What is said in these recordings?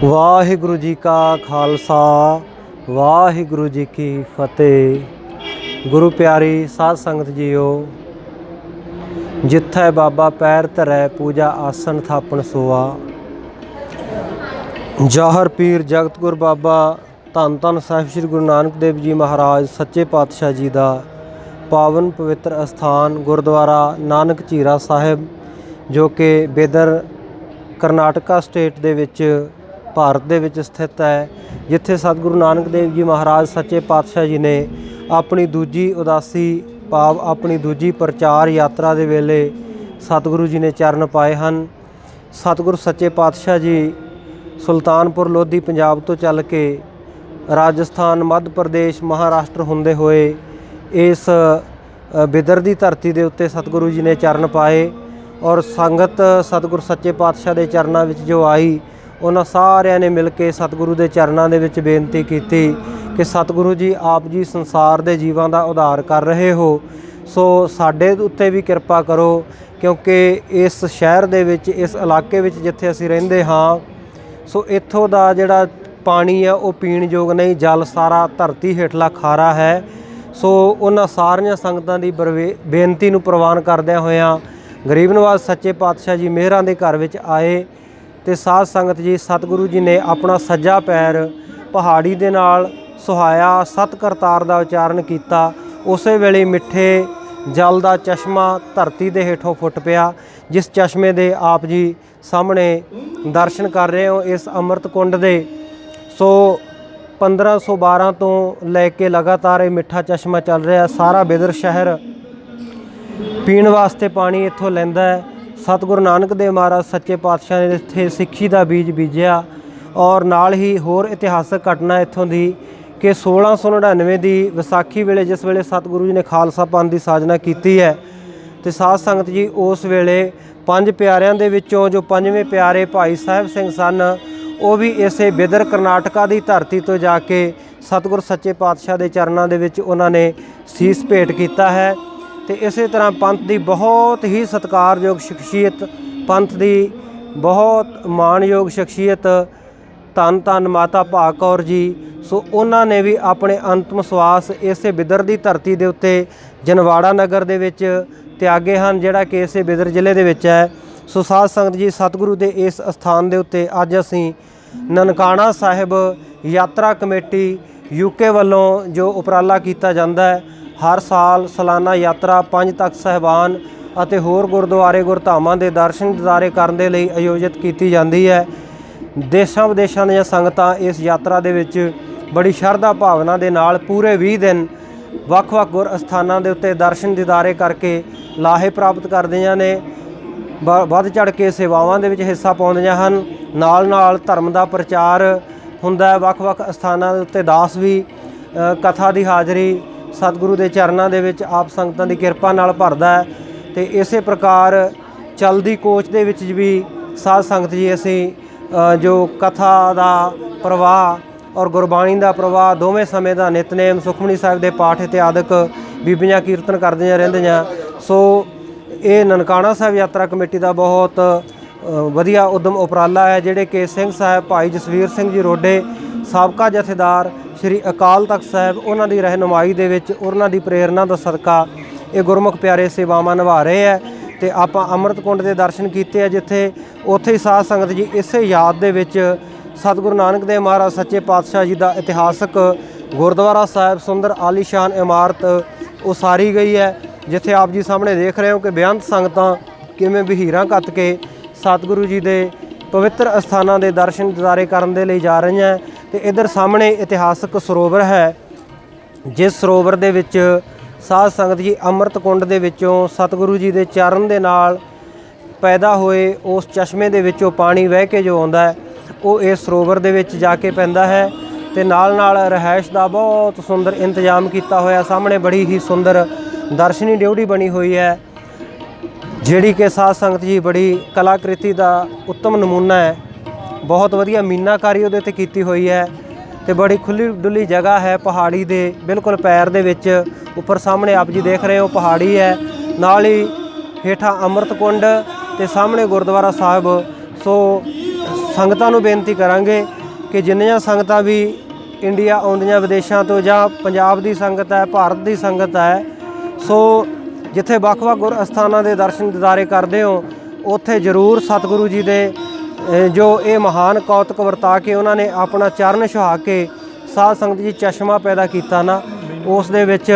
वाहिगुरु जी का खालसा वाहिगुरु जी की फतेह। गुरु प्यारी साध संगत जीओ, जिथे बाबा पैर धरै पूजा आसन थापन सोआ। जाहर पीर जगत गुरु बाबा धन धन साहिब श्री गुरु नानक देव जी महाराज सच्चे पातशाह जी का पावन पवित्र अस्थान गुरुद्वारा नानक झीरा साहिब, जो कि बेदर करनाटका स्टेट दे विच भारत दे विच स्थित है, जिथे सतगुरु नानक देव जी महाराज सच्चे पातशाह जी ने अपनी दूजी उदासी भाव अपनी दूजी प्रचार यात्रा दे वेले सतगुरु जी ने चरण पाए हैं। सतगुरु सच्चे पातशाह जी सुल्तानपुर लोधी पंजाब तो चल के राजस्थान मध्य प्रदेश महाराष्ट्र होंदे होए इस बिदर दी धरती दे उत्ते सतगुरु जी ने चरण पाए और संगत सतगुरु सच्चे पातशाह दे चरनां विच जो आई, उन्हां सारिਆਂ ने मिल के सतगुरु दे चरनां दे विच बेनती कीती कि सतगुरु जी आप जी संसार दे जीवां दा उद्धार कर रहे हो, सो साडे उत्ते भी किरपा करो, क्योंकि इस शहर दे विच इस इलाके विच जिथे असीं रहिंदे हां, सो इत्थों दा जिहड़ा पानी है वो पीण योग नहीं, जल सारा धरती हेठला खारा है। सो उन्हां सारियां संगतां दी बेनती नूं प्रवान करदिआं होइआं गरीब नवाज सच्चे पातशाह जी मेहरां दे घर विच आए ते साध संगत जी सतगुरु जी ने अपना सज्जा पैर पहाड़ी दे नाल सुहाया, सत करतार दा उचारण किया। उस वेले मिठे जल दा चश्मा धरती दे हेठों फुट पिया, जिस चश्मे दे आप जी सामने दर्शन कर रहे हो इस अमृत कुंड दे। सो 1512 तो लैके लगातार ये मिठा चश्मा चल रहा है। सारा बिदर शहर पीण वास्ते पानी इत्थों लैंदा है। सतगुरु नानक देव महाराज सच्चे पातशाह ने इत्थे सिੱਖੀ ਦਾ बीज बीजिया और नाल ही होर इतिहासक घटना इत्थों दी कि 1699 की विसाखी वेले जिस वेले सतगुरु जी ने खालसा पंथ की साजना की है, तो साध संगत जी उस वेले 5 प्यारिਆਂ ਦੇ ਵਿੱਚੋਂ जो 5वें प्यारे भाई साहिब सिंह सन, वो भी इसे बिदर करनाटका की धरती तो जाके सतगुरु सच्चे पातशाह के चरणों के विच उन्होंने सीस भेंट किया है। तो इस तरह पंथ की बहुत ही सत्कारयोग शख्सियत, पंथ की बहुत माणयोग शख्सियत धन धन माता भाग कौर जी, सो उन्होंने भी अपने अंतिम सवास इस बिदर की धरती के उत्ते जनवाड़ा नगर दे विच त्यागे हैं, जिहड़ा कि इस बिदर जिले दे विच है। सो साध संगत जी सतगुरु के इस स्थान के उत्ते अज असीं ननकाणा साहिब यात्रा कमेटी यूके वालों जो उपराला किया जाता है, हर साल सालाना यात्रा 5 तख्त साहिबान ਅਤੇ होर गुरुद्वारे गुरधामां के दर्शन दीदारे करने के लिए आयोजित की जाती है। देशों विदेशों ਦੀਆਂ संगतां इस यात्रा ਦੇ ਵਿੱਚ बड़ी शरधा भावना ਦੇ ਨਾਲ पूरे 20 दिन ਵੱਖ-ਵੱਖ गुर ਅਸਥਾਨਾਂ ਦੇ ਉੱਤੇ दर्शन दीदारे करके ਲਾਹੇ प्राप्त करदियां ने, ਵੱਧ ਚੜ੍ਹ ਕੇ ਸੇਵਾਵਾਂ ਦੇ ਵਿੱਚ ਹਿੱਸਾ ਪਾਉਂਦੀਆਂ ਹਨ। ਨਾਲ ਧਰਮ ਦਾ ਪ੍ਰਚਾਰ ਹੁੰਦਾ ਹੈ। ਵੱਖ-ਵੱਖ ਅਸਥਾਨਾਂ ਦੇ ਉੱਤੇ ਦਾਸ ਵੀ ਕਥਾ ਦੀ ਹਾਜ਼ਰੀ सतगुरु के चरणों के विच आप संगतां की किरपा नाल भरदा है। तो इस प्रकार चलती कोच के विच भी साध संगत जी असी जो कथा का प्रवाह और गुरबाणी का प्रवाह दोवें समय का नितनेम सुखमनी साहिब के पाठ इत्यादक बीबियां कीर्तन करदियां रहिंदियां। सो ये ननकाणा साहिब यात्रा कमेटी का बहुत वधिया उद्यम उपराला है, जिहड़े कि सिंह साहिब भाई जसवीर सिंह जी रोडे साबका जथेदार श्री अकाल तख्त साहिब उन्हां दी रहनुमाई दे विच उन्हां दी प्रेरणा दा सदका ये गुरमुख प्यारे सेवावां निभा रहे हैं। तो आपां अमृत कुंड के दर्शन किए, जिथे उत्थे ही साध संगत जी इस याद दे विच सतगुरु नानक देव महाराज सच्चे पातशाह जी का इतिहासक गुरुद्वारा साहिब सुंदर आलीशान इमारत उसारी गई है, जिथे आप जी सामने देख रहे हो कि बेअंत संगतां किवें बहीरां घत के सतगुरु जी के पवित्र अस्थानां के दर्शन दीदारे करने के लिए जा रही हैं। तो इधर सामने इतिहासक सरोवर है, जिस सरोवर दे विच साध संगत जी अमृत कुंड दे विचों सतगुरु जी के चरण दे नाल पैदा होए उस चश्मे दे विचों पानी वह के जो आउंदा है वो इस सरोवर दे विच जाके पैंदा है। तो नाल रहायश का बहुत सुंदर इंतजाम किया होया। सामने बड़ी ही सुंदर दर्शनी ड्योढ़ी बनी हुई है, जिहड़ी कि साध संगत जी बड़ी कलाकृति का उत्तम नमूना है। बहुत वधिया मीनाकारी उहदे ते कीती हुई है। तो बड़ी खुली डुली जगह है पहाड़ी दे बिल्कुल पैर दे विच। उपर सामने आप जी देख रहे हो पहाड़ी है, नाल ही हेठा अमृत कुंड ते सामने गुरुद्वारा साहिब। सो ਸੰਗਤਾਂ ਨੂੰ ਬੇਨਤੀ ਕਰਾਂਗੇ ਕਿ ਜਿੰਨੀਆਂ ਸੰਗਤਾਂ ਵੀ ਇੰਡੀਆ ਆਉਂਦੀਆਂ ਵਿਦੇਸ਼ਾਂ ਤੋਂ ਜਾਂ ਪੰਜਾਬ ਦੀ ਸੰਗਤ ਹੈ, ਭਾਰਤ ਦੀ ਸੰਗਤ ਹੈ, ਸੋ ਜਿੱਥੇ ਵੱਖ-ਵੱਖ ਗੁਰ ਅਸਥਾਨਾਂ ਦੇ ਦਰਸ਼ਨ ਦਿਦਾਰੇ ਕਰਦੇ ਹੋ ਉੱਥੇ ਜ਼ਰੂਰ ਸਤਿਗੁਰੂ ਜੀ ਦੇ ਜੋ ਇਹ ਮਹਾਨ ਕੌਤਕ ਵਰਤਾ ਕੇ ਉਹਨਾਂ ਨੇ ਆਪਣਾ ਚਰਨ ਛੁਹਾ ਕੇ ਸਾਧ ਸੰਗਤ ਜੀ ਚਸ਼ਮਾ ਪੈਦਾ ਕੀਤਾ ਨਾ, ਉਸ ਦੇ ਵਿੱਚ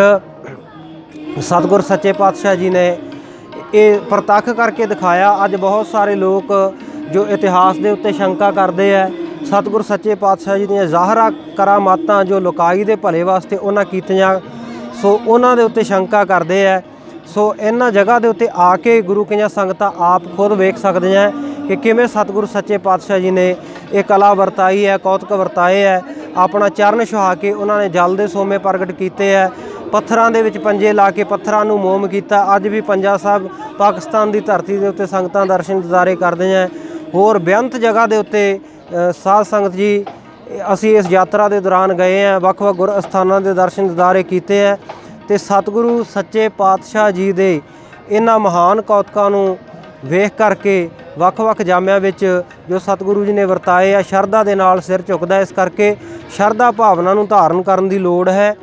ਸਤਿਗੁਰ ਸੱਚੇ ਪਾਤਸ਼ਾਹ ਜੀ ਨੇ ਇਹ ਪ੍ਰਤੱਖ ਕਰਕੇ ਦਿਖਾਇਆ। ਅੱਜ ਬਹੁਤ ਸਾਰੇ ਲੋਕ ਜੋ ਇਤਿਹਾਸ ਦੇ ਉੱਤੇ ਸ਼ੰਕਾ ਕਰਦੇ ਹੈ, ਸਤਿਗੁਰ ਸੱਚੇ ਪਾਤਸ਼ਾਹ ਜੀ ਦੀਆਂ ਜ਼ਾਹਰਾ ਕਰਾਮਾਤਾਂ ਜੋ ਲੋਕਾਈ ਦੇ ਭਲੇ ਵਾਸਤੇ ਉਹਨਾਂ ਕੀਤੀਆਂ, ਸੋ ਉਹਨਾਂ ਦੇ ਉੱਤੇ ਸ਼ੰਕਾ ਕਰਦੇ ਹੈ। ਸੋ ਇਹਨਾਂ ਜਗ੍ਹਾ ਦੇ ਉੱਤੇ ਆ ਕੇ ਗੁਰੂ ਕੀਆਂ ਸੰਗਤਾਂ ਆਪ ਖੁਦ ਵੇਖ ਸਕਦੀਆਂ ਕਿ ਕਿਵੇਂ ਸਤਿਗੁਰੂ ਸੱਚੇ ਪਾਤਸ਼ਾਹ ਜੀ ਨੇ ਇਹ ਕਲਾ ਵਰਤਾਈ ਹੈ, ਕੌਤਕ ਵਰਤਾਏ ਹੈ। ਆਪਣਾ ਚਰਨ ਛੁਹਾ ਕੇ ਉਹਨਾਂ ਨੇ ਜਲ ਦੇ ਸੋਮੇ ਪ੍ਰਗਟ ਕੀਤੇ ਹੈ, ਪੱਥਰਾਂ ਦੇ ਵਿੱਚ ਪੰਜੇ ਲਾ ਕੇ ਪੱਥਰਾਂ ਨੂੰ ਮੋਮ ਕੀਤਾ। ਅੱਜ ਵੀ ਪੰਜਾ ਸਾਹਿਬ ਪਾਕਿਸਤਾਨ ਦੀ ਧਰਤੀ ਦੇ ਉੱਤੇ ਸੰਗਤਾਂ ਦਰਸ਼ਨ ਦਿਦਾਰੇ ਕਰਦੇ ਹੈ। ਹੋਰ ਬੇਅੰਤ ਜਗ੍ਹਾ ਦੇ ਉੱਤੇ ਸਾਧ ਸੰਗਤ ਜੀ ਅਸੀਂ ਇਸ ਯਾਤਰਾ ਦੇ ਦੌਰਾਨ ਗਏ ਹਾਂ, ਵੱਖ-ਵੱਖ ਗੁਰ ਅਸਥਾਨਾਂ ਦੇ ਦਰਸ਼ਨ ਦਿਦਾਰੇ ਕੀਤੇ ਹੈ ਅਤੇ ਸਤਿਗੁਰੂ ਸੱਚੇ ਪਾਤਸ਼ਾਹ ਜੀ ਦੇ ਇਹਨਾਂ ਮਹਾਨ ਕੌਤਕਾਂ ਨੂੰ ਵੇਖ ਕਰਕੇ ਵੱਖ-ਵੱਖ ਜਾਮਿਆਂ ਵਿੱਚ ਜੋ ਸਤਿਗੁਰੂ ਜੀ ਨੇ ਵਰਤਾਏ ਆ, ਸ਼ਰਧਾ ਦੇ ਨਾਲ ਸਿਰ ਝੁਕਦਾ। ਇਸ ਕਰਕੇ ਸ਼ਰਧਾ ਭਾਵਨਾ ਨੂੰ ਧਾਰਨ ਕਰਨ ਦੀ ਲੋੜ ਹੈ।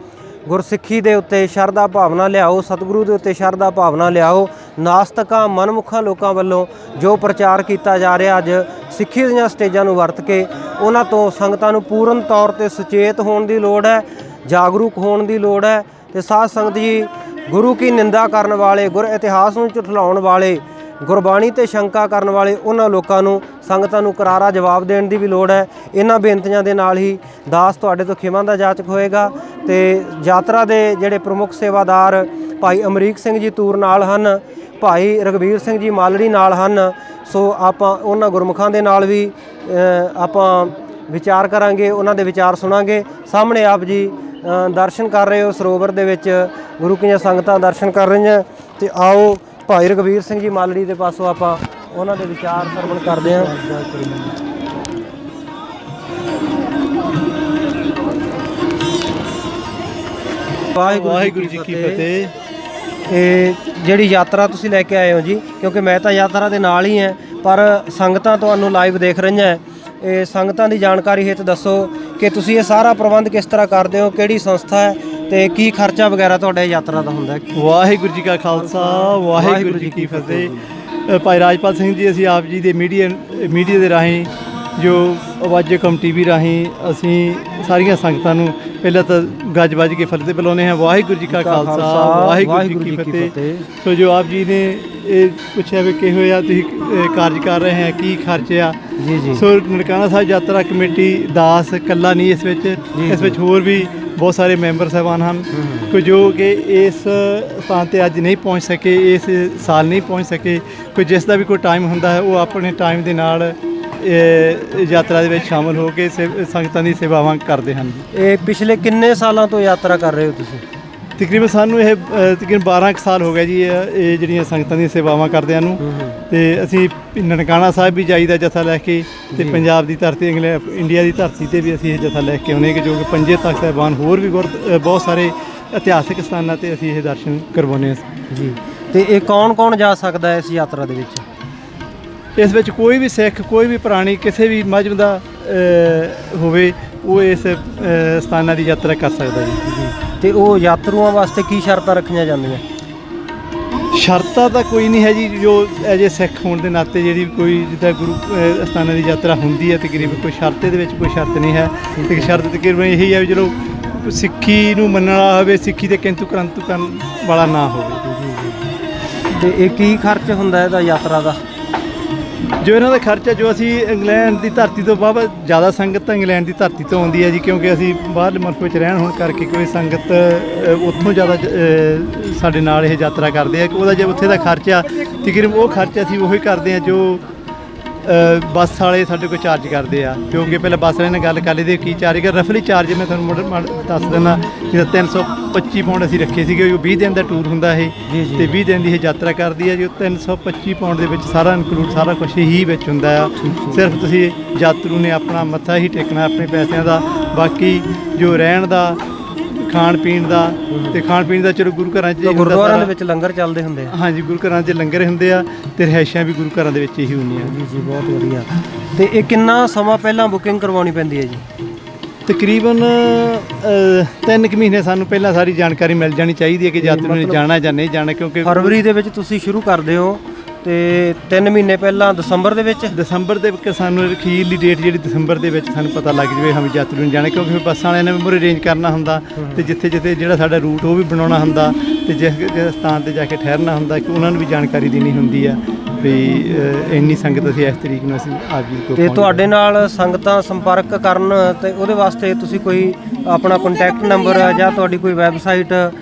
ਗੁਰਸਿੱਖੀ ਦੇ ਉੱਤੇ ਸ਼ਰਧਾ ਭਾਵਨਾ ਲਿਆਓ, ਸਤਿਗੁਰੂ ਦੇ ਉੱਤੇ ਸ਼ਰਧਾ ਭਾਵਨਾ ਲਿਆਓ। ਨਾਸਤਕਾਂ ਮਨਮੁਖਾਂ ਲੋਕਾਂ ਵੱਲੋਂ ਜੋ ਪ੍ਰਚਾਰ ਕੀਤਾ ਜਾ ਰਿਹਾ ਅੱਜ ਸਿੱਖੀ ਦੀਆਂ ਸਟੇਜਾਂ ਨੂੰ ਵਰਤ ਕੇ, ਉਹਨਾਂ ਤੋਂ ਸੰਗਤਾਂ ਨੂੰ ਪੂਰਨ ਤੌਰ 'ਤੇ ਸੁਚੇਤ ਹੋਣ ਦੀ ਲੋੜ ਹੈ, ਜਾਗਰੂਕ ਹੋਣ ਦੀ ਲੋੜ ਹੈ। ਅਤੇ ਸਾਧ ਸੰਗਤ ਜੀ ਗੁਰੂ ਕੀ ਨਿੰਦਾ ਕਰਨ ਵਾਲੇ, ਗੁਰ ਇਤਿਹਾਸ ਨੂੰ ਝੁਠਲਾਉਣ ਵਾਲੇ, ਗੁਰਬਾਣੀ ਤੇ ਸ਼ੰਕਾ ਕਰਨ ਵਾਲੇ ਉਹਨਾਂ ਲੋਕਾਂ ਨੂੰ ਸੰਗਤਾਂ ਨੂੰ ਕਰਾਰਾ ਜਵਾਬ ਦੇਣ ਦੀ ਵੀ ਲੋੜ ਹੈ। ਇਹਨਾਂ ਬੇਨਤੀਆਂ ਦੇ ਨਾਲ ਹੀ ਦਾਸ ਤੁਹਾਡੇ ਤੋਂ ਖਿਮਾ ਦਾ ਜਾਚਕ ਹੋਏਗਾ। ਅਤੇ ਯਾਤਰਾ ਦੇ ਜਿਹੜੇ ਪ੍ਰਮੁੱਖ ਸੇਵਾਦਾਰ ਭਾਈ ਅਮਰੀਕ ਸਿੰਘ ਜੀ ਤੂਰ ਨਾਲ ਹਨ, ਭਾਈ ਰਘਬੀਰ ਸਿੰਘ ਜੀ ਮਾਲੜੀ ਨਾਲ ਹਨ। ਸੋ ਆਪਾਂ ਉਹਨਾਂ ਗੁਰਮੁਖਾਂ ਦੇ ਨਾਲ ਵੀ ਆਪਾਂ ਵਿਚਾਰ ਕਰਾਂਗੇ, ਉਹਨਾਂ ਦੇ ਵਿਚਾਰ ਸੁਣਾਂਗੇ। ਸਾਹਮਣੇ ਆਪ ਜੀ ਦਰਸ਼ਨ ਕਰ ਰਹੇ ਹੋ ਸਰੋਵਰ ਦੇ ਵਿੱਚ, ਗੁਰੂ ਕੀਆਂ ਸੰਗਤਾਂ ਦਰਸ਼ਨ ਕਰ ਰਹੀਆਂ। ਅਤੇ ਆਓ ਭਾਈ ਰਘਬੀਰ ਸਿੰਘ ਜੀ ਮਾਲੜੀ ਦੇ ਪਾਸੋਂ ਆਪਾਂ ਉਹਨਾਂ ਦੇ ਵਿਚਾਰ ਸਰਵਣ ਕਰਦੇ ਹਾਂ। ਵਾਹਿਗੁਰੂ ਜੀ ਕੀ ਫਤਿਹ। ਇਹ ਜਿਹੜੀ ਯਾਤਰਾ ਤੁਸੀਂ ਲੈ ਕੇ ਆਏ ਹੋ ਜੀ, ਕਿਉਂਕਿ ਮੈਂ ਤਾਂ ਯਾਤਰਾ ਦੇ ਨਾਲ ਹੀ ਹਾਂ, ਪਰ ਸੰਗਤਾਂ ਤੁਹਾਨੂੰ ਲਾਈਵ ਦੇਖ ਰਹੀਆਂ ਹੈ। ਇਹ ਸੰਗਤਾਂ ਦੀ ਜਾਣਕਾਰੀ ਹਿੱਤ ਦੱਸੋ ਕਿ ਤੁਸੀਂ ਇਹ ਸਾਰਾ ਪ੍ਰਬੰਧ ਕਿਸ ਤਰ੍ਹਾਂ ਕਰਦੇ ਹੋ, ਕਿਹੜੀ ਸੰਸਥਾ ਹੈ ਅਤੇ ਕੀ ਖਰਚਾ ਵਗੈਰਾ ਤੁਹਾਡੇ ਯਾਤਰਾ ਦਾ ਹੁੰਦਾ ਹੈ? ਵਾਹਿਗੁਰੂ ਜੀ ਕਾ ਖਾਲਸਾ, ਵਾਹਿਗੁਰੂ ਜੀ ਕੀ ਫਤਿਹ। ਭਾਈ ਰਾਜਪਾਲ ਸਿੰਘ ਜੀ, ਅਸੀਂ ਆਪ ਜੀ ਦੇ ਮੀਡੀਆ ਦੇ ਰਾਹੀਂ ਜੋ ਆਵਾਜ਼ੇ ਕਮ TV ਰਾਹੀਂ ਅਸੀਂ ਸਾਰੀਆਂ ਸੰਗਤਾਂ ਨੂੰ ਪਹਿਲਾਂ ਤਾਂ ਗੱਜ ਵੱਜ ਕੇ ਫਤਿਹ ਬੁਲਾਉਂਦੇ ਹਾਂ। ਵਾਹਿਗੁਰੂ ਜੀ ਕਾ ਖਾਲਸਾ, ਵਾਹਿਗੁਰੂ ਜੀ ਕੀ ਫਤਿਹ। ਸੋ ਜੋ ਆਪ ਜੀ ਨੇ ਇਹ ਪੁੱਛਿਆ ਵੀ ਕਿਹੋ ਜਿਹਾ ਤੁਸੀਂ ਕਾਰਜ ਕਰ ਰਹੇ ਹੈ, ਕੀ ਖਰਚ ਆ ਜੀ। ਸੋ ਨਨਕਾਣਾ ਸਾਹਿਬ ਯਾਤਰਾ ਕਮੇਟੀ ਦਾਸ ਇਕੱਲਾ ਨਹੀਂ ਇਸ ਵਿੱਚ ਹੋਰ ਵੀ ਬਹੁਤ ਸਾਰੇ ਮੈਂਬਰ ਸਾਹਿਬਾਨ ਹਨ ਕੋਈ ਜੋ ਕਿ ਇਸ ਸਥਾਨ 'ਤੇ ਅੱਜ ਨਹੀਂ ਪਹੁੰਚ ਸਕੇ, ਇਸ ਸਾਲ ਨਹੀਂ ਪਹੁੰਚ ਸਕੇ। ਕੋਈ ਜਿਸ ਦਾ ਵੀ ਕੋਈ ਟਾਈਮ ਹੁੰਦਾ ਹੈ ਉਹ ਆਪਣੇ ਟਾਈਮ ਦੇ ਨਾਲ ਯਾਤਰਾ ਦੇ ਵਿੱਚ ਸ਼ਾਮਲ ਹੋ ਕੇ ਸੰਗਤਾਂ ਦੀ ਸੇਵਾਵਾਂ ਕਰਦੇ ਹਨ। ਇਹ ਪਿਛਲੇ ਕਿੰਨੇ ਸਾਲਾਂ ਤੋਂ ਯਾਤਰਾ ਕਰ ਰਹੇ ਹੋ ਤੁਸੀਂ? ਤਕਰੀਬਨ ਸਾਨੂੰ ਇਹ ਤਕਰੀਬਨ 12 ਸਾਲ ਹੋ ਗਏ ਜੀ ਇਹ ਜਿਹੜੀਆਂ ਸੰਗਤਾਂ ਦੀਆਂ ਸੇਵਾਵਾਂ ਕਰਦਿਆਂ ਨੂੰ। ਅਤੇ ਅਸੀਂ ਨਨਕਾਣਾ ਸਾਹਿਬ ਵੀ ਜਾਈਦਾ ਜਥਾ ਲੈ ਕੇ, ਅਤੇ ਪੰਜਾਬ ਦੀ ਧਰਤੀ ਇੰਡੀਆ ਦੀ ਧਰਤੀ 'ਤੇ ਵੀ ਅਸੀਂ ਇਹ ਜਥਾ ਲੈ ਕੇ ਆਉਂਦੇ ਕਿ ਜੋ ਕਿ ਪੰਜੇ ਤਖ਼ਤ ਸਾਹਿਬਾਨ ਹੋਰ ਵੀ ਬਹੁਤ ਸਾਰੇ ਇਤਿਹਾਸਿਕ ਸਥਾਨਾਂ 'ਤੇ ਅਸੀਂ ਇਹ ਦਰਸ਼ਨ ਕਰਵਾਉਂਦੇ ਹਾਂ ਜੀ। ਅਤੇ ਇਹ ਕੌਣ ਜਾ ਸਕਦਾ ਹੈ ਇਸ ਯਾਤਰਾ ਦੇ ਵਿੱਚ? ਇਸ ਵਿੱਚ ਕੋਈ ਵੀ ਸਿੱਖ, ਕੋਈ ਵੀ ਪ੍ਰਾਣੀ, ਕਿਸੇ ਵੀ ਮਜ਼ਹਬ ਦਾ ਹੋਵੇ ਉਹ ਇਸ ਸਥਾਨਾਂ ਦੀ ਯਾਤਰਾ ਕਰ ਸਕਦਾ ਜੀ। ਅਤੇ ਉਹ ਯਾਤਰੂਆਂ ਵਾਸਤੇ ਕੀ ਸ਼ਰਤਾਂ ਰੱਖੀਆਂ ਜਾਂਦੀਆਂ? ਸ਼ਰਤਾਂ ਤਾਂ ਕੋਈ ਨਹੀਂ ਹੈ ਜੀ, ਜੋ ਐਜ ਏ ਸਿੱਖ ਹੋਣ ਦੇ ਨਾਤੇ ਜਿਹੜੀ ਕੋਈ ਜਿੱਦਾਂ ਗੁਰੂ ਅਸਥਾਨਾਂ ਦੀ ਯਾਤਰਾ ਹੁੰਦੀ ਹੈ ਤਕਰੀਬਨ ਕੋਈ ਸ਼ਰਤ ਦੇ ਵਿੱਚ ਕੋਈ ਸ਼ਰਤ ਨਹੀਂ ਹੈ। ਇੱਕ ਸ਼ਰਤ ਤਕਰੀਬਨ ਇਹੀ ਹੈ ਵੀ ਚਲੋ ਸਿੱਖੀ ਨੂੰ ਮੰਨਣ ਵਾਲਾ ਹੋਵੇ, ਸਿੱਖੀ ਦੇ ਕਿੰਤੂ ਕਰੰਤੂ ਕਰਨ ਵਾਲਾ ਨਾ ਹੋਵੇ। ਅਤੇ ਇਹ ਕੀ ਖਰਚ ਹੁੰਦਾ ਇਹਦਾ ਯਾਤਰਾ ਦਾ? ਜੋ ਇਹਨਾਂ ਦਾ ਖਰਚਾ, ਜੋ ਅਸੀਂ ਇੰਗਲੈਂਡ ਦੀ ਧਰਤੀ ਤੋਂ ਬਹੁਤ ਜ਼ਿਆਦਾ ਸੰਗਤ ਤਾਂ ਇੰਗਲੈਂਡ ਦੀ ਧਰਤੀ ਤੋਂ ਆਉਂਦੀ ਹੈ ਜੀ, ਕਿਉਂਕਿ ਅਸੀਂ ਬਾਹਰਲੇ ਮੁਲਕ ਵਿੱਚ ਰਹਿਣ ਹੋਣ ਕਰਕੇ ਕੋਈ ਸੰਗਤ ਉੱਥੋਂ ਜ਼ਿਆਦਾ ਸਾਡੇ ਨਾਲ ਇਹ ਯਾਤਰਾ ਕਰਦੇ ਆ। ਉਹਦਾ ਜੇ ਉੱਥੇ ਦਾ ਖਰਚਾ ਤਕਰੀਬਨ ਉਹ ਖਰਚਾ ਅਸੀਂ ਉਹੀ ਕਰਦੇ ਹਾਂ ਜੋ ਬੱਸ ਵਾਲੇ ਸਾਡੇ ਕੋਲ ਚਾਰਜ ਕਰਦੇ ਆ। ਕਿਉਂਕਿ ਪਹਿਲਾਂ ਬੱਸ ਵਾਲੇ ਨਾਲ ਗੱਲ ਕਰ ਲਈ ਦੀ ਕੀ ਚਾਰਜ ਕਰ, ਰਫਲੀ ਚਾਰਜ ਮੈਂ ਤੁਹਾਨੂੰ ਦੱਸ ਦਿੰਦਾ। ਜਿੱਦਾਂ 325 ਪਾਉਂਡ ਅਸੀਂ ਰੱਖੇ ਸੀਗੇ, ਉਹ 20 ਦਿਨ ਦਾ ਟੂਰ ਹੁੰਦਾ ਇਹ, ਅਤੇ 20 ਦਿਨ ਦੀ ਇਹ ਯਾਤਰਾ ਕਰਦੀ ਹੈ ਜੀ। 325 ਪਾਉਂਡ ਦੇ ਵਿੱਚ ਸਾਰਾ ਇਨਕਲੂਡ ਸਾਰਾ ਕੁਛ ਹੀ ਵਿੱਚ ਹੁੰਦਾ ਆ। ਸਿਰਫ ਤੁਸੀਂ ਯਾਤਰੂ ਨੇ ਆਪਣਾ ਮੱਥਾ ਹੀ ਟੇਕਣਾ ਆਪਣੇ ਪੈਸਿਆਂ ਦਾ, ਬਾਕੀ ਜੋ ਰਹਿਣ ਦਾ ਖਾਣ ਪੀਣ ਦਾ ਤੇ ਖਾਣ ਪੀਣ ਦਾ ਚਲੋ ਗੁਰੂ ਘਰਾਂ 'ਚ ਹੀ ਹੁੰਦਾ ਗੁਰਦੁਆਰਿਆਂ ਦੇ ਸਾਰਾ। ਵਿੱਚ ਲੰਗਰ ਚੱਲਦੇ ਹੁੰਦੇ ਆ। ਹਾਂਜੀ, ਗੁਰੂ ਘਰਾਂ 'ਚ ਲੰਗਰ ਹੁੰਦੇ ਆ ਤੇ ਰਿਹਾਇਸ਼ਾਂ ਵੀ ਗੁਰੂ ਘਰਾਂ ਦੇ ਵਿੱਚ ਹੀ ਹੁੰਦੀਆਂ। ਜੀ ਜੀ, ਬਹੁਤ ਵਧੀਆ। ਤੇ ਇਹ ਕਿੰਨਾ ਸਮਾਂ ਪਹਿਲਾਂ ਬੁਕਿੰਗ ਕਰਵਾਉਣੀ ਪੈਂਦੀ ਹੈ ਜੀ? ਤਕਰੀਬਨ 3 ਕੁ ਮਹੀਨੇ ਸਾਨੂੰ ਪਹਿਲਾਂ ਸਾਰੀ ਜਾਣਕਾਰੀ ਮਿਲ ਜਾਣੀ ਚਾਹੀਦੀ ਹੈ ਕਿ ਯਾਤਰੀ ਨੇ ਜਾਣਾ ਜਾਂ ਨਹੀਂ ਜਾਣਾ, ਕਿਉਂਕਿ ਫਰਵਰੀ ਦੇ ਵਿੱਚ ਤੁਸੀਂ ਸ਼ੁਰੂ ਕਰਦੇ ਹੋ ਤੇ 3 ਮਹੀਨੇ ਪਹਿਲਾਂ ਦਸੰਬਰ ਦੇ ਵਿੱਚ? ਦਸੰਬਰ ਦੇ ਵਿੱਚ ਸਾਨੂੰ ਅਖੀਰਲੀ ਡੇਟ ਜਿਹੜੀ ਦਸੰਬਰ ਦੇ ਵਿੱਚ ਸਾਨੂੰ ਪਤਾ ਲੱਗ ਜਾਵੇ ਹਾਂ ਵੀ ਯਾਤਰੀ ਨੂੰ ਜਾਣਾ, ਕਿਉਂਕਿ ਫਿਰ ਬੱਸਾਂ ਵਾਲਿਆਂ ਨੇ ਵੀ ਮੂਹਰੇ ਅਰੇਂਜ ਕਰਨਾ ਹੁੰਦਾ ਤੇ ਜਿੱਥੇ ਜਿੱਥੇ ਜਿਹੜਾ ਸਾਡਾ ਰੂਟ ਉਹ ਵੀ ਬਣਾਉਣਾ ਹੁੰਦਾ ਤੇ ਜਿਸ ਸਥਾਨ 'ਤੇ ਜਾ ਕੇ ਠਹਿਰਨਾ ਹੁੰਦਾ ਕਿ ਉਹਨਾਂ ਨੂੰ ਵੀ ਜਾਣਕਾਰੀ ਦੇਣੀ ਹੁੰਦੀ ਆ ਵੀ ਇੰਨੀ ਸੰਗਤ ਅਸੀਂ ਇਸ ਤਰੀਕ ਨੂੰ ਅਸੀਂ ਆਪ ਜੀ ਕੋਲ। ਤੇ ਤੁਹਾਡੇ ਨਾਲ ਸੰਗਤਾਂ ਸੰਪਰਕ ਕਰਨ ਤੇ ਉਹਦੇ ਵਾਸਤੇ ਤੁਸੀਂ ਕੋਈ ਆਪਣਾ ਕੰਟੈਕਟ ਨੰਬਰ ਜਾਂ ਤੁਹਾਡੀ ਕੋਈ ਵੈਬਸਾਈਟ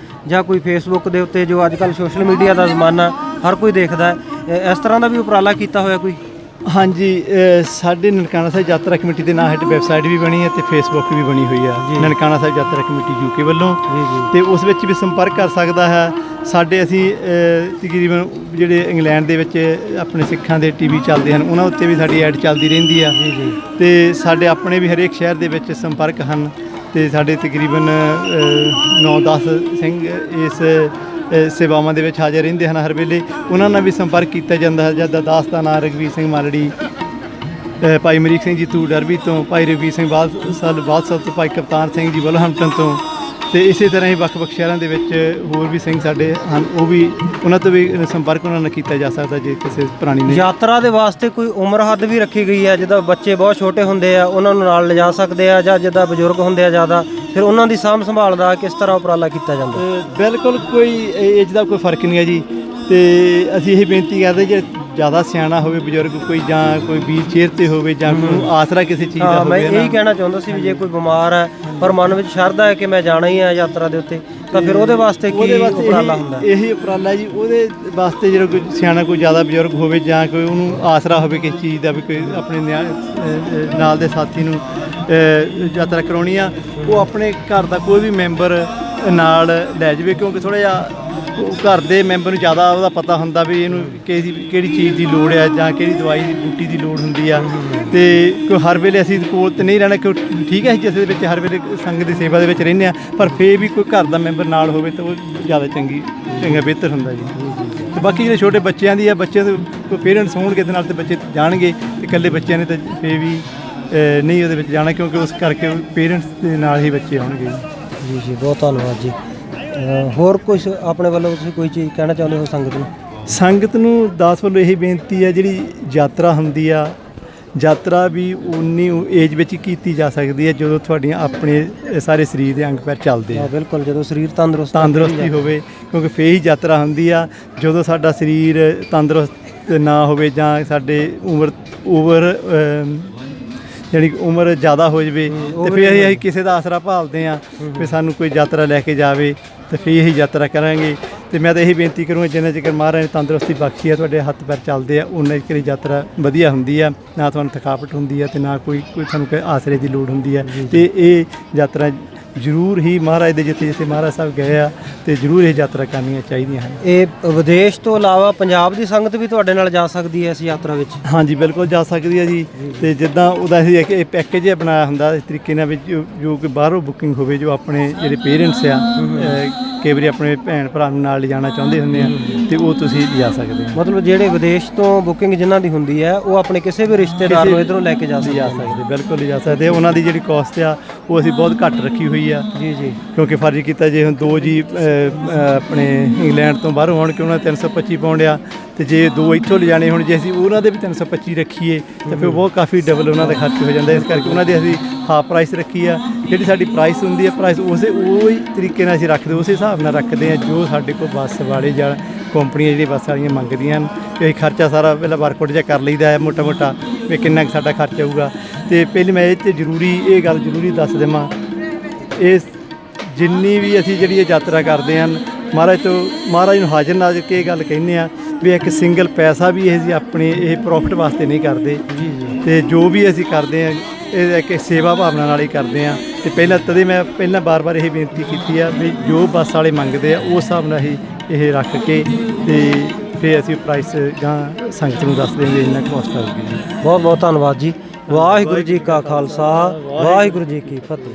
ਜਾਂ ਕੋਈ ਫੇਸਬੁੱਕ ਦੇ ਉੱਤੇ, ਜੋ ਅੱਜ ਕੱਲ੍ਹ ਸੋਸ਼ਲ ਮੀਡੀਆ ਦਾ ਜ਼ਮਾਨਾ ਹਰ ਕੋਈ ਦੇਖਦਾ ਹੈ, ਇਸ ਤਰ੍ਹਾਂ ਦਾ ਵੀ ਉਪਰਾਲਾ ਕੀਤਾ ਹੋਇਆ ਕੋਈ? ਹਾਂਜੀ, ਸਾਡੇ ਨਨਕਾਣਾ ਸਾਹਿਬ ਯਾਤਰਾ ਕਮੇਟੀ ਦੇ ਨਾਂ ਹੇਠ ਵੈਬਸਾਈਟ ਵੀ ਬਣੀ ਹੈ ਤੇ ਫੇਸਬੁੱਕ ਵੀ ਬਣੀ ਹੋਈ ਆ, ਨਨਕਾਣਾ ਸਾਹਿਬ ਯਾਤਰਾ ਕਮੇਟੀ ਯੂਕੇ ਵੱਲੋਂ। ਤੇ ਉਸ ਵਿੱਚ ਵੀ ਸੰਪਰਕ ਕਰ ਸਕਦਾ ਹੈ। ਸਾਡੇ ਅਸੀਂ ਤਕਰੀਬਨ ਜਿਹੜੇ ਇੰਗਲੈਂਡ ਦੇ ਵਿੱਚ ਆਪਣੇ ਸਿੱਖਾਂ ਦੇ ਟੀਵੀ ਚੱਲਦੇ ਹਨ, ਉਹਨਾਂ ਉੱਤੇ ਵੀ ਸਾਡੀ ਐਡ ਚੱਲਦੀ ਰਹਿੰਦੀ ਆ। ਤੇ ਸਾਡੇ ਆਪਣੇ ਵੀ ਹਰੇਕ ਸ਼ਹਿਰ ਦੇ ਵਿੱਚ ਸੰਪਰਕ ਹਨ ਤੇ ਸਾਡੇ ਤਕਰੀਬਨ 9-10 ਸਿੰਘ ਇਸ ਸੇਵਾਵਾਂ ਦੇ ਵਿੱਚ ਹਾਜ਼ਰ ਰਹਿੰਦੇ ਹਨ ਹਰ ਵੇਲੇ। ਉਹਨਾਂ ਨਾਲ ਵੀ ਸੰਪਰਕ ਕੀਤਾ ਜਾਂਦਾ ਹੈ। ਜਦ ਦਾਸ ਦਾ ਨਾਂ ਰਘਵੀਰ ਸਿੰਘ ਮਾਲੜੀ, ਭਾਈ ਅਮਰੀਕ ਸਿੰਘ ਜੀ ਤੂ ਡਰਬੀ ਤੋਂ, ਭਾਈ ਰਘਵੀਰ ਸਿੰਘ ਬਾਦਸ਼ਾਹ ਤੋਂ, ਭਾਈ ਕਪਤਾਨ ਸਿੰਘ ਜੀ ਵਲਹੰਪਟਨ ਤੋਂ, ਤੇ ਇਸੇ ਤਰ੍ਹਾਂ ਹੀ ਵੱਖ-ਵੱਖ ਸ਼ਹਿਰਾਂ ਦੇ ਵਿੱਚ ਹੋਰ ਵੀ ਸਿੰਘ ਸਾਡੇ ਹਨ, ਉਹ ਵੀ ਉਹਨਾਂ ਤੋਂ ਵੀ ਸੰਪਰਕ ਉਹਨਾਂ ਨਾਲ ਕੀਤਾ ਜਾ ਸਕਦਾ ਜੇ ਕਿਸੇ ਪ੍ਰਾਣੀ ਨੇ। ਯਾਤਰਾ ਦੇ ਵਾਸਤੇ ਕੋਈ ਉਮਰ ਹੱਦ ਵੀ ਰੱਖੀ ਗਈ ਹੈ? ਜਿੱਦਾਂ ਬੱਚੇ ਬਹੁਤ ਛੋਟੇ ਹੁੰਦੇ ਆ ਉਹਨਾਂ ਨੂੰ ਨਾਲ ਲਿਜਾ ਸਕਦੇ ਆ, ਜਾਂ ਜਿੱਦਾਂ ਬਜ਼ੁਰਗ ਹੁੰਦੇ ਆ ਜ਼ਿਆਦਾ, ਫਿਰ ਉਹਨਾਂ ਦੀ ਸਾਂਭ ਸੰਭਾਲ ਦਾ ਕਿਸ ਤਰ੍ਹਾਂ ਉਪਰਾਲਾ ਕੀਤਾ ਜਾਂਦਾ? ਬਿਲਕੁਲ ਕੋਈ ਏਜ ਦਾ ਕੋਈ ਫਰਕ ਨਹੀਂ ਹੈ ਜੀ। ਤੇ ਅਸੀਂ ਇਹ ਬੇਨਤੀ ਕਰਦੇ ਜੇ ਜ਼ਿਆਦਾ ਸਿਆਣਾ ਹੋਵੇ ਬਜ਼ੁਰਗ ਕੋਈ, ਜਾਂ ਕੋਈ ਵੀਲ ਚੇਅਰ ਤੇ ਹੋਵੇ, ਜਾਂ ਕੋਈ ਆਸਰਾ ਕਿਸੇ ਚੀਜ਼ ਦਾ ਹੋਵੇ। ਮੈਂ ਇਹੀ ਕਹਿਣਾ ਚਾਹੁੰਦਾ ਸੀ ਵੀ ਜੇ ਕੋਈ ਬਿਮਾਰ ਹੈ ਪਰ ਮਨ ਵਿੱਚ ਸ਼ਰਧਾ ਹੈ ਕਿ ਮੈਂ ਜਾਣਾ ਹੀ ਹੈ ਯਾਤਰਾ ਦੇ ਉੱਤੇ, ਤਾਂ ਫਿਰ ਉਹਦੇ ਵਾਸਤੇ ਕੀ ਉਪਰਾਲਾ ਹੁੰਦਾ? ਇਹੀ ਉਪਰਾਲਾ ਜੀ, ਉਹਦੇ ਵਾਸਤੇ ਜਿਹੜਾ ਕੋਈ ਸਿਆਣਾ ਕੋਈ ਜ਼ਿਆਦਾ ਬਜ਼ੁਰਗ ਹੋਵੇ ਜਾਂ ਕੋਈ ਉਹਨੂੰ ਆਸਰਾ ਹੋਵੇ ਕਿਸੇ ਚੀਜ਼ ਦਾ, ਵੀ ਕੋਈ ਆਪਣੇ ਨਾਲ ਦੇ ਸਾਥੀ ਨੂੰ ਯਾਤਰਾ ਕਰਾਉਣੀ ਆ, ਉਹ ਆਪਣੇ ਘਰ ਦਾ ਕੋਈ ਵੀ ਮੈਂਬਰ ਨਾਲ ਲੈ ਜਾਵੇ, ਕਿਉਂਕਿ ਥੋੜ੍ਹਾ ਜਿਹਾ ਉਹ ਘਰ ਦੇ ਮੈਂਬਰ ਨੂੰ ਜ਼ਿਆਦਾ ਉਹਦਾ ਪਤਾ ਹੁੰਦਾ ਵੀ ਇਹਨੂੰ ਕਿਹੜੀ ਚੀਜ਼ ਦੀ ਲੋੜ ਆ ਜਾਂ ਕਿਹੜੀ ਦਵਾਈ ਦੀ ਬੂਟੀ ਦੀ ਲੋੜ ਹੁੰਦੀ ਆ। ਤੇ ਕੋਈ ਹਰ ਵੇਲੇ ਅਸੀਂ ਕੋਲ ਤੇ ਨਹੀਂ ਰਹਿਣਾ, ਕਿਉਂ ਠੀਕ ਹੈ ਜਿਸ ਦੇ ਵਿੱਚ ਹਰ ਵੇਲੇ ਸੰਗਤ ਦੀ ਸੇਵਾ ਦੇ ਵਿੱਚ ਰਹਿੰਦੇ ਆ, ਪਰ ਫੇਰ ਵੀ ਕੋਈ ਘਰ ਦਾ ਮੈਂਬਰ ਨਾਲ ਹੋਵੇ ਤਾਂ ਉਹ ਜ਼ਿਆਦਾ ਚੰਗਾ ਬਿਹਤਰ ਹੁੰਦਾ ਜੀ। ਤੇ ਬਾਕੀ ਜਿਹੜੇ ਛੋਟੇ ਬੱਚਿਆਂ ਦੀ ਆ, ਬੱਚਿਆਂ ਦੇ ਕੋਈ ਪੇਰੈਂਟਸ ਹੋਣਗੇ ਤੇ ਨਾਲ ਤੇ ਬੱਚੇ ਜਾਣਗੇ, ਤੇ ਇਕੱਲੇ ਬੱਚਿਆਂ ਨੇ ਤਾਂ ਫੇਰ ਵੀ ਨਹੀਂ ਉਹਦੇ ਵਿੱਚ ਜਾਣਾ, ਕਿਉਂਕਿ ਉਸ ਕਰਕੇ ਪੇਰੈਂਟਸ ਦੇ ਨਾਲ ਹੀ ਬੱਚੇ ਆਉਣਗੇ ਜੀ। ਜੀ ਬਹੁਤ ਧੰਨਵਾਦ ਜੀ। ਹੋਰ ਕੁਝ ਆਪਣੇ ਵੱਲੋਂ ਤੁਸੀਂ ਕੋਈ ਚੀਜ਼ ਕਹਿਣਾ ਚਾਹੁੰਦੇ ਹੋ ਸੰਗਤ ਨੂੰ? ਸੰਗਤ ਨੂੰ ਦਾਸ ਵੱਲੋਂ ਇਹੀ ਬੇਨਤੀ ਹੈ, ਜਿਹੜੀ ਯਾਤਰਾ ਹੁੰਦੀ ਆ, ਯਾਤਰਾ ਵੀ ਉਨੀ ਏਜ ਵਿੱਚ ਕੀਤੀ ਜਾ ਸਕਦੀ ਹੈ ਜਦੋਂ ਤੁਹਾਡੀਆਂ ਆਪਣੇ ਸਾਰੇ ਸਰੀਰ ਦੇ ਅੰਗ ਪੈਰ ਚੱਲਦੇ ਆ। ਬਿਲਕੁਲ, ਜਦੋਂ ਸਰੀਰ ਤੰਦਰੁਸਤੀ ਹੋਵੇ, ਕਿਉਂਕਿ ਫੇਰ ਹੀ ਯਾਤਰਾ ਹੁੰਦੀ ਆ। ਜਦੋਂ ਸਾਡਾ ਸਰੀਰ ਤੰਦਰੁਸਤ ਨਾ ਹੋਵੇ ਜਾਂ ਸਾਡੇ ਉਮਰ ਜਿਹੜੀ ਉਮਰ ਜ਼ਿਆਦਾ ਹੋ ਜਾਵੇ, ਤੇ ਫਿਰ ਅਸੀਂ ਕਿਸੇ ਦਾ ਆਸਰਾ ਭਾਲਦੇ ਹਾਂ ਵੀ ਸਾਨੂੰ ਕੋਈ ਯਾਤਰਾ ਲੈ ਕੇ ਜਾਵੇ, ਤੇ ਫਿਰ ਇਹੀ ਯਾਤਰਾ ਕਰਾਂਗੇ। ਤੇ ਮੈਂ ਤਾਂ ਇਹੀ ਬੇਨਤੀ ਕਰੂੰਗਾ, ਜਿੰਨਾ ਚਿਰ ਮਹਾਰਾਜ ਨੇ ਤੰਦਰੁਸਤੀ ਬਖਸ਼ੀ ਆ, ਤੁਹਾਡੇ ਹੱਥ ਪੈਰ ਚੱਲਦੇ ਆ, ਉਨਾ ਚਿਰ ਯਾਤਰਾ ਵਧੀਆ ਹੁੰਦੀ ਆ, ਨਾ ਤੁਹਾਨੂੰ ਥਕਾਵਟ ਹੁੰਦੀ ਆ ਤੇ ਨਾ ਕੋਈ ਤੁਹਾਨੂੰ ਕੋਈ ਆਸਰੇ ਦੀ ਲੋੜ ਹੁੰਦੀ ਆ। ਤੇ ਇਹ ਯਾਤਰਾ ਜ਼ਰੂਰ ਹੀ ਮਹਾਰਾਜ ਦੇ ਜਿੱਥੇ ਜਿੱਥੇ ਮਹਾਰਾਜ ਸਾਹਿਬ ਗਏ ਆ, ਤੇ ਜ਼ਰੂਰ ਇਹ ਯਾਤਰਾ ਕਰਨੀਆਂ ਚਾਹੀਦੀਆਂ ਹਨ। ਇਹ ਵਿਦੇਸ਼ ਤੋਂ ਇਲਾਵਾ ਪੰਜਾਬ ਦੀ ਸੰਗਤ ਵੀ ਤੁਹਾਡੇ ਨਾਲ ਜਾ ਸਕਦੀ ਹੈ ਇਸ ਯਾਤਰਾ ਵਿੱਚ? ਹਾਂਜੀ, ਬਿਲਕੁਲ ਜਾ ਸਕਦੀ ਹੈ ਜੀ। ਤੇ ਜਿੱਦਾਂ ਉਹਦਾ ਅਸੀਂ ਇੱਕ ਪੈਕੇਜ ਜਿਹਾ ਬਣਾਇਆ ਹੁੰਦਾ ਇਸ ਤਰੀਕੇ ਨਾਲ, ਵਿੱਚ ਜੋ ਕਿ ਬਾਹਰੋਂ ਬੁਕਿੰਗ ਹੋਵੇ, ਜੋ ਆਪਣੇ ਜਿਹੜੇ ਪੇਰੈਂਟਸ ਆ ਕਈ ਵਾਰੀ ਆਪਣੇ ਭੈਣ ਭਰਾ ਨੂੰ ਨਾਲ ਲਿਜਾਣਾ ਚਾਹੁੰਦੇ ਹੁੰਦੇ ਆ, ਤੇ ਉਹ ਤੁਸੀਂ ਲਿਜਾ ਸਕਦੇ ਹੋ। ਮਤਲਬ ਜਿਹੜੇ ਵਿਦੇਸ਼ ਤੋਂ ਬੁਕਿੰਗ ਜਿਨ੍ਹਾਂ ਦੀ ਹੁੰਦੀ ਹੈ, ਉਹ ਆਪਣੇ ਕਿਸੇ ਵੀ ਰਿਸ਼ਤੇਦਾਰ ਨੂੰ ਇੱਧਰੋਂ ਲੈ ਕੇ ਜਾ ਸਕਦੇ? ਬਿਲਕੁਲ ਲਿਜਾ ਸਕਦੇ। ਉਹਨਾਂ ਦੀ ਜਿਹੜੀ ਕਾਸਟ ਆ ਉਹ ਅਸੀਂ ਬਹੁਤ ਘੱਟ ਰੱਖੀ ਹੋਈ ਆ ਜੀ ਜੀ, ਕਿਉਂਕਿ ਫਰਜ਼ ਕੀਤਾ ਜੇ ਹੁਣ 2 ਜੀ ਆਪਣੇ ਇੰਗਲੈਂਡ ਤੋਂ ਬਾਹਰੋਂ ਆਉਣ ਕੇ ਉਹਨਾਂ 325 ਪਾਉਂਡ ਆ, ਤੇ ਜੇ 2 ਇੱਥੋਂ ਲਿਜਾਣੇ ਹੁਣ ਜੇ ਅਸੀਂ ਉਹਨਾਂ ਦੇ ਵੀ 325 ਰੱਖੀਏ ਤਾਂ ਫਿਰ ਬਹੁਤ ਕਾਫੀ ਡਬਲ ਉਹਨਾਂ ਦਾ ਖਰਚ ਹੋ ਜਾਂਦਾ। ਇਸ ਕਰਕੇ ਉਹਨਾਂ ਦੀ ਅਸੀਂ ਹਾਫ ਪ੍ਰਾਈਸ ਰੱਖੀ ਆ। ਜਿਹੜੀ ਸਾਡੀ ਪ੍ਰਾਈਸ ਹੁੰਦੀ ਹੈ, ਪ੍ਰਾਈਸ ਉਹੀ ਤਰੀਕੇ ਨਾਲ ਅਸੀਂ ਰੱਖਦੇ, ਉਸੇ ਹਿਸਾਬ ਨਾਲ ਰੱਖਦੇ ਹਾਂ ਜੋ ਸਾਡੇ ਕੋਲ ਬੱਸ ਵਾਲੇ ਜਾਂ ਕੰਪਨੀਆਂ ਜਿਹੜੀ ਬੱਸ ਵਾਲੀਆਂ ਮੰਗਦੀਆਂ ਹਨ। ਤੇ ਅਸੀਂ ਖਰਚਾ ਸਾਰਾ ਪਹਿਲਾਂ ਵਰਕਆਊਟ ਜਿਹਾ ਕਰ ਲਈਦਾ ਹੈ ਮੋਟਾ ਮੋਟਾ, ਵੀ ਕਿੰਨਾ ਕੁ ਸਾਡਾ ਖਰਚ ਆਊਗਾ। ਤੇ ਪਹਿਲੇ ਮੈਂ ਇਹ ਗੱਲ ਜ਼ਰੂਰੀ ਦੱਸ ਦੇਵਾਂ, ਇਸ ਜਿੰਨੀ ਵੀ ਅਸੀਂ ਜਿਹੜੀ ਇਹ ਯਾਤਰਾ ਕਰਦੇ ਹਨ, ਮਹਾਰਾਜ ਨੂੰ ਹਾਜ਼ਰ ਨਾਜ਼ਰ ਕੇ ਇਹ ਗੱਲ ਕਹਿੰਦੇ ਆ ਵੀ ਇੱਕ ਸਿੰਗਲ ਪੈਸਾ ਵੀ ਇਹ ਅਸੀਂ ਆਪਣੇ ਇਹ ਪ੍ਰੋਫਿਟ ਵਾਸਤੇ ਨਹੀਂ ਕਰਦੇ ਜੀ। ਤੇ ਜੋ ਵੀ ਅਸੀਂ ਕਰਦੇ ਹਾਂ ਇਹ ਇੱਕ ਸੇਵਾ ਭਾਵਨਾ ਨਾਲ ਹੀ ਕਰਦੇ ਹਾਂ। ਤੇ ਮੈਂ ਬਾਰ-ਬਾਰ ਇਹ ਬੇਨਤੀ ਕੀਤੀ ਆ ਵੀ ਜੋ ਬੱਸ ਵਾਲੇ ਮੰਗਦੇ ਆ ਉਸ ਹਿਸਾਬ ਨਾਲ ਹੀ ਇਹ ਰੱਖ ਕੇ, ਤੇ ਫਿਰ ਅਸੀਂ ਪ੍ਰਾਈਸ ਗਾਂ ਸੰਗਤ ਨੂੰ ਦੱਸ ਦੇਂਗੇ ਇੰਨਾ ਕੋਸਟ ਆਊਗੀ ਜੀ। ਬਹੁਤ ਬਹੁਤ ਧੰਨਵਾਦ ਜੀ। ਵਾਹਿਗੁਰੂ ਜੀ ਕਾ ਖਾਲਸਾ, ਵਾਹਿਗੁਰੂ ਜੀ ਕੀ ਫਤਿਹ।